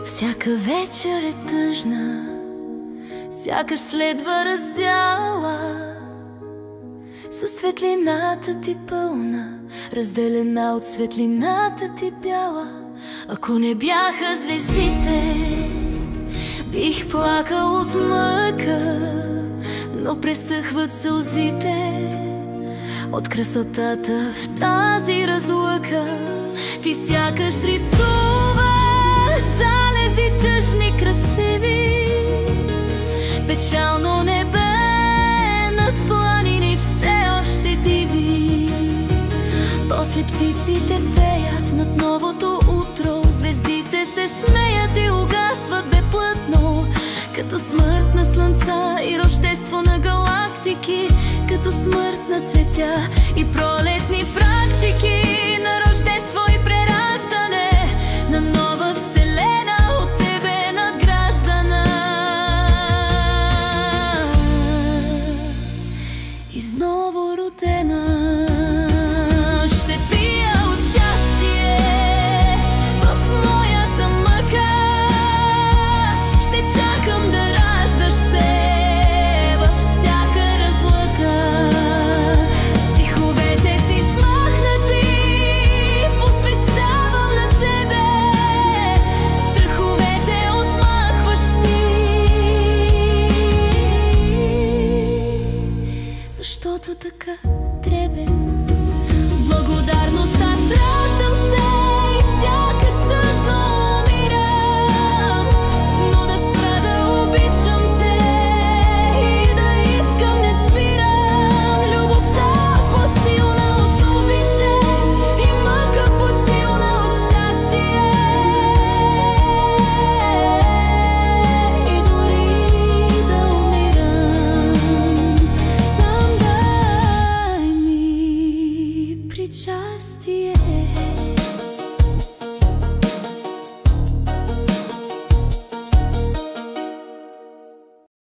Всяка вечер е тъжна, сякаш следва раздяла, със светлината ти пълна, разделена от светлината ти бяла. Ако не бяха звездите, бих плакал от мъка, но пресъхват сълзите от красотата в тази разлука. Ти сякаш рисуваш залези тъжни, красиви, печално небе над планини все още диви. После птиците пеят над новото утро, звездите се смеят и угасват безплътно, като смърт на слънца и рождество на галактики, като смърт на цветя и пролетни практики, на рождество и прераждане, на нова вселена от тебе надграждана. Изново родена. Ще пия от щастие в моята мъка, ще чакам да раждаш се във всяка разлука. Стиховете си смахнати посвещавам на тебе, страховете отмахваш ти, защото така трябва. С благодарност аз раждам се и сякаш тъжно умирам, но да спра да обичам те и да искам не спирам. Любовта по-силна от обича и мъка по-силна от щастие, и дори да умирам, сам дай ми причастие.